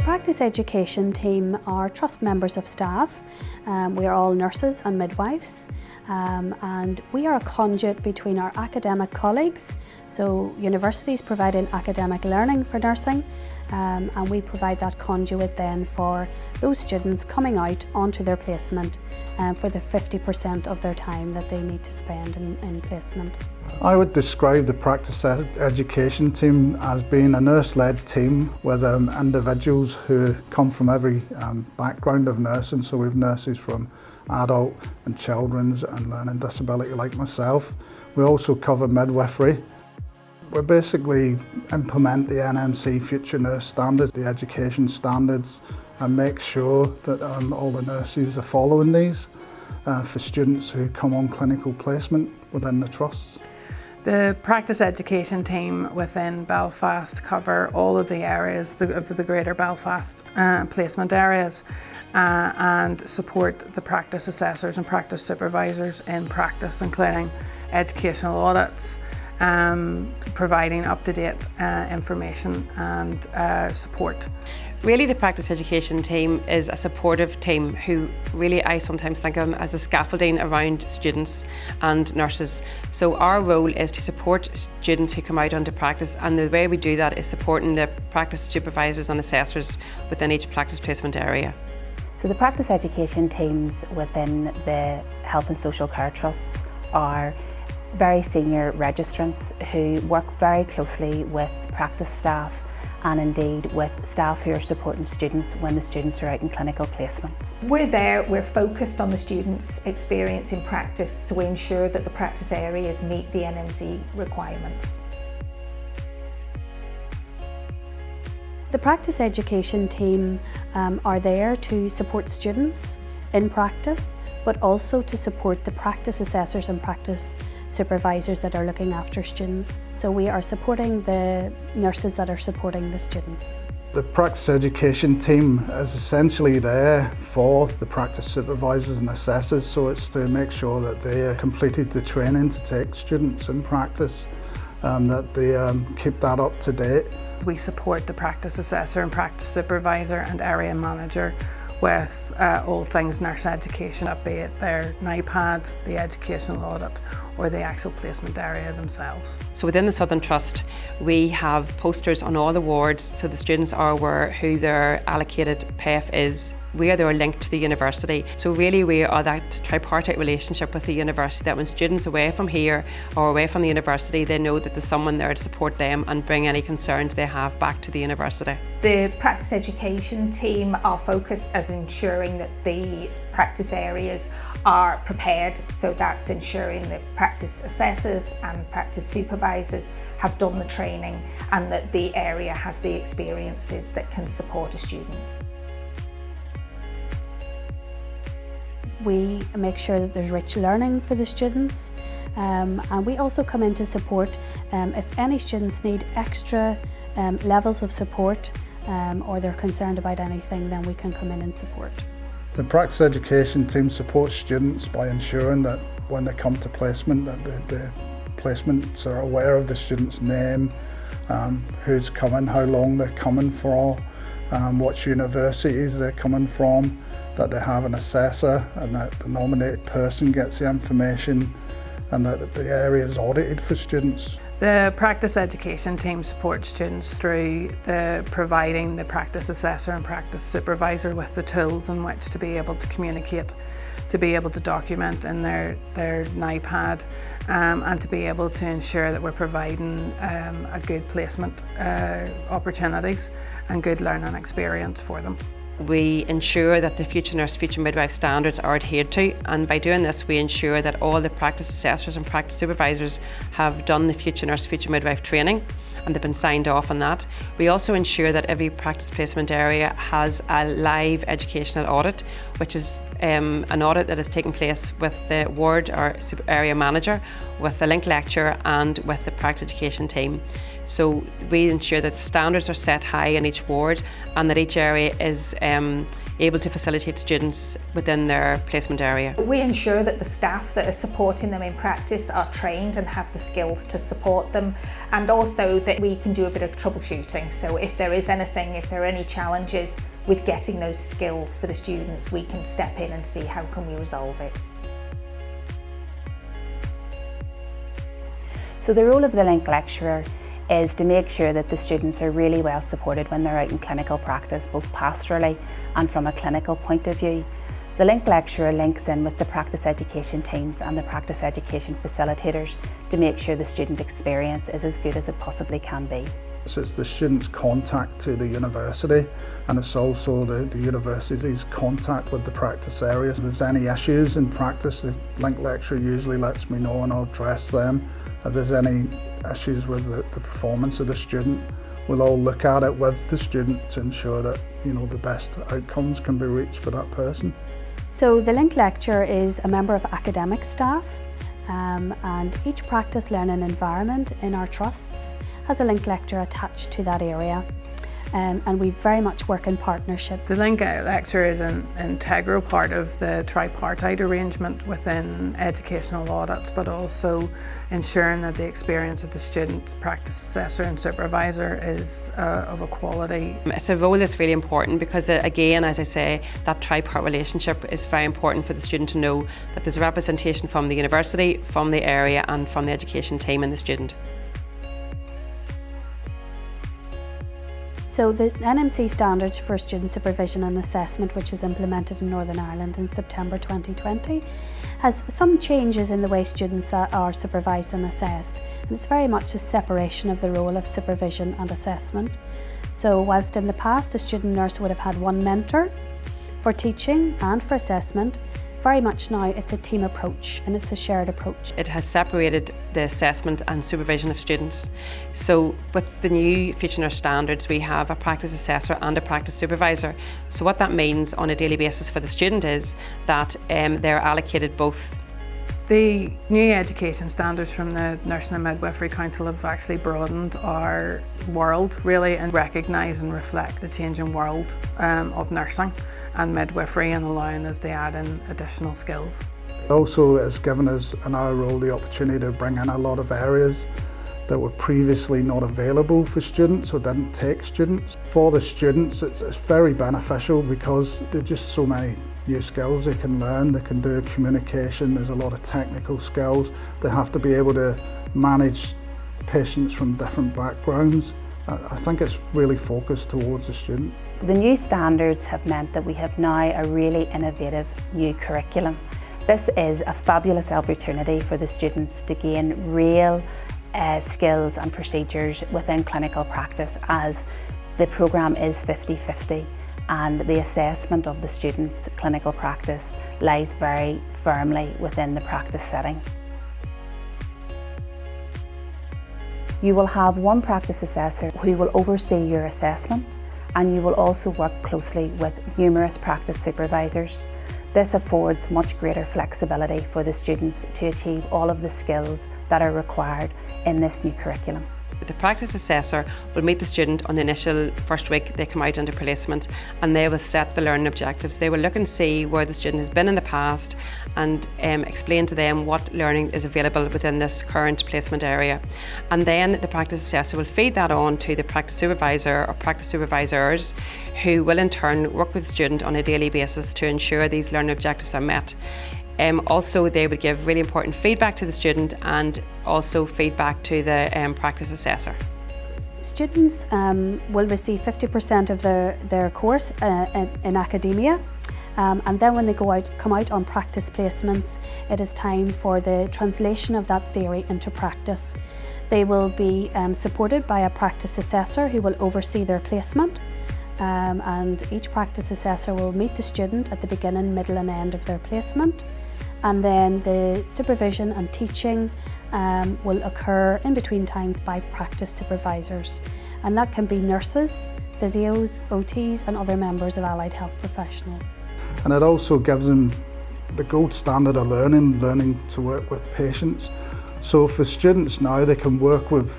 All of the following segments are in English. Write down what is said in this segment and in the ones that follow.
practice education team are trust members of staff. We are all nurses and midwives, and we are a conduit between our academic colleagues. So universities providing academic learning for nursing, and we provide that conduit then for those students coming out onto their placement for the 50% of their time that they need to spend in placement. I would describe the practice education team as being a nurse-led team with individuals who come from every background of nursing. So we have nurses from adult and children's and learning disability like myself. We also cover midwifery. We basically implement the NMC Future Nurse Standards, the education standards, and make sure that all the nurses are following these for students who come on clinical placement within the trusts. The practice education team within Belfast cover all of the areas of the Greater Belfast placement areas and support the practice assessors and practice supervisors in practice, including educational audits, providing up-to-date information and support. Really, the practice education team is a supportive team who really I sometimes think of them as the scaffolding around students and nurses. So our role is to support students who come out onto practice, and the way we do that is supporting the practice supervisors and assessors within each practice placement area. So the practice education teams within the Health and Social Care Trusts are very senior registrants who work very closely with practice staff and indeed with staff who are supporting students when the students are out in clinical placement. We're focused on the students' experience in practice to ensure that the practice areas meet the NMC requirements. The practice education team are there to support students in practice, but also to support the practice assessors and practice supervisors that are looking after students. So we are supporting the nurses that are supporting the students. The practice education team is essentially there for the practice supervisors and assessors, so it's to make sure that they have completed the training to take students in practice and that they keep that up to date. We support the practice assessor and practice supervisor and area manager with all things nurse education, be it their NIPAD, the educational audit, or the actual placement area themselves. So within the Southern Trust, we have posters on all the wards so the students are aware who their allocated PEF is. We are linked to the university. So really we are that tripartite relationship with the university, that when students away from here or away from the university, they know that there's someone there to support them and bring any concerns they have back to the university. The practice education team are focused as ensuring that the practice areas are prepared. So that's ensuring that practice assessors and practice supervisors have done the training and that the area has the experiences that can support a student. We make sure that there's rich learning for the students, and we also come in to support if any students need extra levels of support or they're concerned about anything, then we can come in and support. The practice education team supports students by ensuring that when they come to placement that the placements are aware of the student's name, who's coming, how long they're coming for, what universities they're coming from, that they have an assessor and that the nominated person gets the information and that the area is audited for students. The practice education team supports students through providing the practice assessor and practice supervisor with the tools in which to be able to communicate, to be able to document in their NIPAD and to be able to ensure that we're providing a good placement opportunities and good learning experience for them. We ensure that the Future Nurse, Future Midwife standards are adhered to, and by doing this we ensure that all the practice assessors and practice supervisors have done the Future Nurse, Future Midwife training and they've been signed off on that. We also ensure that every practice placement area has a live educational audit which is an audit that is taking place with the ward or area manager, with the link lecturer and with the practice education team. So we ensure that the standards are set high in each ward and that each area is able to facilitate students within their placement area. We ensure that the staff that are supporting them in practice are trained and have the skills to support them, and also that we can do a bit of troubleshooting. So if there is anything, if there are any challenges with getting those skills for the students, we can step in and see how can we resolve it. So the role of the link lecturer is to make sure that the students are really well supported when they're out in clinical practice, both pastorally and from a clinical point of view. The link lecturer links in with the practice education teams and the practice education facilitators to make sure the student experience is as good as it possibly can be. So it's the student's contact to the university, and it's also the university's contact with the practice areas. If there's any issues in practice, the link lecturer usually lets me know and I'll address them. If there's any issues with the performance of the student, we'll all look at it with the student to ensure that the best outcomes can be reached for that person. So the link lecturer is a member of academic staff, and each practice learning environment in our trusts has a link lecturer attached to that area. And we very much work in partnership. The link lecturer is an integral part of the tripartite arrangement within educational audits, but also ensuring that the experience of the student, practice assessor and supervisor is of a quality. It's a role that's really important because, again, as I say, that tripart relationship is very important for the student to know that there's a representation from the university, from the area and from the education team and the student. So the NMC standards for student supervision and assessment, which was implemented in Northern Ireland in September 2020, has some changes in the way students are supervised and assessed. And it's very much a separation of the role of supervision and assessment. So whilst in the past a student nurse would have had one mentor for teaching and for assessment, very much now it's a team approach and it's a shared approach. It has separated the assessment and supervision of students. So with the new Future Nurse standards, we have a practice assessor and a practice supervisor. So what that means on a daily basis for the student is that they're allocated both. The new education standards from the Nursing and Midwifery Council have actually broadened our world really and recognise and reflect the changing world of nursing and midwifery and allowing us to add in additional skills. It also has given us in our role the opportunity to bring in a lot of areas that were previously not available for students or didn't take students. For the students it's very beneficial because there are just so many new skills they can learn. They can do communication, there's a lot of technical skills. They have to be able to manage patients from different backgrounds. I think it's really focused towards the student. The new standards have meant that we have now a really innovative new curriculum. This is a fabulous opportunity for the students to gain real skills and procedures within clinical practice, as the programme is 50-50. And the assessment of the students' clinical practice lies very firmly within the practice setting. You will have one practice assessor who will oversee your assessment, and you will also work closely with numerous practice supervisors. This affords much greater flexibility for the students to achieve all of the skills that are required in this new curriculum. The practice assessor will meet the student on the initial first week they come out into placement, and they will set the learning objectives. They will look and see where the student has been in the past and explain to them what learning is available within this current placement area. And then the practice assessor will feed that on to the practice supervisor or practice supervisors, who will in turn work with the student on a daily basis to ensure these learning objectives are met. Also, they would give really important feedback to the student and also feedback to the practice assessor. Students will receive 50% of their course in academia, and then when they come out on practice placements, it is time for the translation of that theory into practice. They will be supported by a practice assessor who will oversee their placement. And each practice assessor will meet the student at the beginning, middle and end of their placement, and then the supervision and teaching will occur in between times by practice supervisors, and that can be nurses, physios, OTs and other members of allied health professionals. and it also gives them the gold standard of learning to work with patients. So for students now, they can work with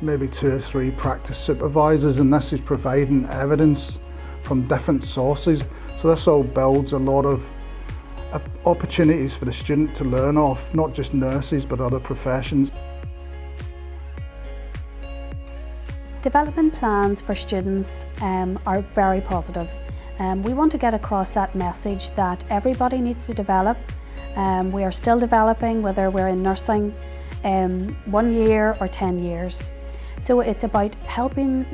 maybe 2 or 3 practice supervisors, and this is providing evidence from different sources. So this all builds a lot of opportunities for the student to learn off, not just nurses but other professions. Development plans for students are very positive. We want to get across that message that everybody needs to develop. We are still developing, whether we're in nursing 1 year or 10 years. So it's about helping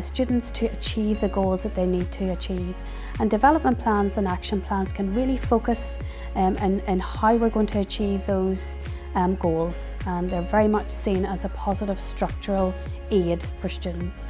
students to achieve the goals that they need to achieve. And development plans and action plans can really focus on how we're going to achieve those goals. And they're very much seen as a positive structural aid for students.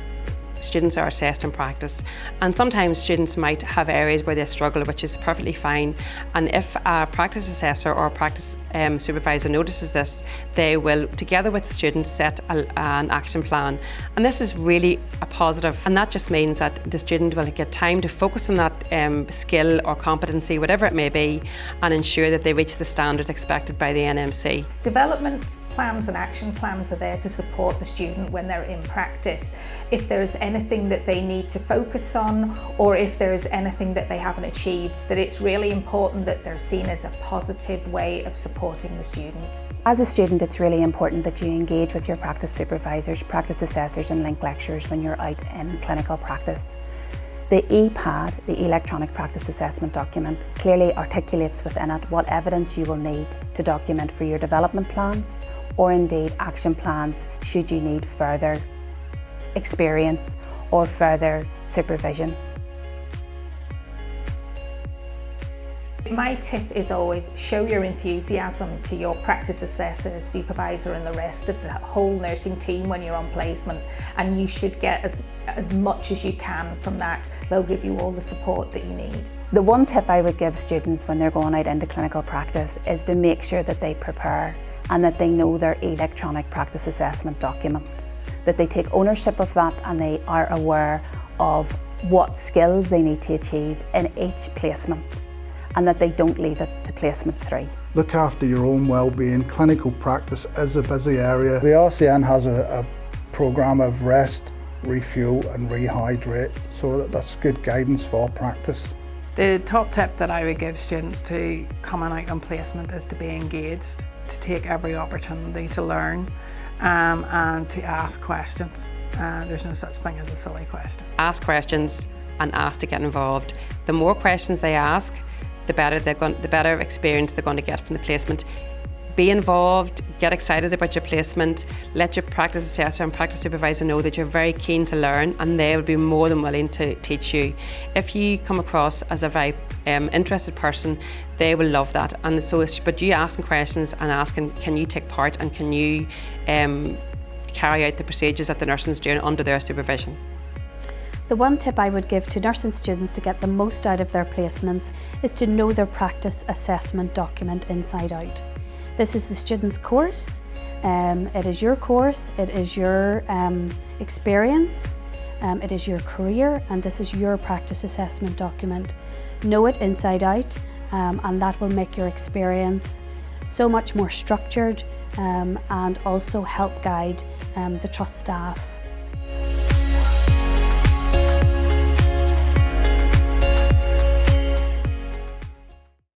Students are assessed in practice, and sometimes students might have areas where they struggle, which is perfectly fine. And if a practice assessor or a practice supervisor notices this, they will, together with the students, set an action plan. And this is really a positive, and that just means that the student will get time to focus on that skill or competency, whatever it may be, and ensure that they reach the standards expected by the NMC. Development plans and action plans are there to support the student when they're in practice. If there's anything that they need to focus on, or if there's anything that they haven't achieved, that it's really important that they're seen as a positive way of supporting the student. As a student, it's really important that you engage with your practice supervisors, practice assessors and link lecturers when you're out in clinical practice. The EPAD, the Electronic Practice Assessment Document, clearly articulates within it what evidence you will need to document for your development plans, or indeed action plans should you need further experience or further supervision. My tip is always show your enthusiasm to your practice assessor, supervisor and the rest of the whole nursing team when you're on placement, and you should get as much as you can from that. They'll give you all the support that you need. The one tip I would give students when they're going out into clinical practice is to make sure that they prepare and that they know their electronic practice assessment document, that they take ownership of that and they are aware of what skills they need to achieve in each placement, and that they don't leave it to placement 3. Look after your own well-being. Clinical practice is a busy area. The RCN has a programme of rest, refuel and rehydrate, so that's good guidance for practice. The top tip that I would give students to coming out on placement is to be engaged, to take every opportunity to learn and to ask questions. There's no such thing as a silly question. Ask questions and ask to get involved. The more questions they ask, the better experience they're going to get from the placement. Be involved, get excited about your placement, let your practice assessor and practice supervisor know that you're very keen to learn, and they will be more than willing to teach you. If you come across as a very interested person, they will love that. And so, but you asking questions and asking, can you take part and can you carry out the procedures that the nursing's doing under their supervision? The one tip I would give to nursing students to get the most out of their placements is to know their practice assessment document inside out. This is the student's course, it is your course, it is your experience, it is your career, and this is your practice assessment document. Know it inside out, and that will make your experience so much more structured and also help guide the trust staff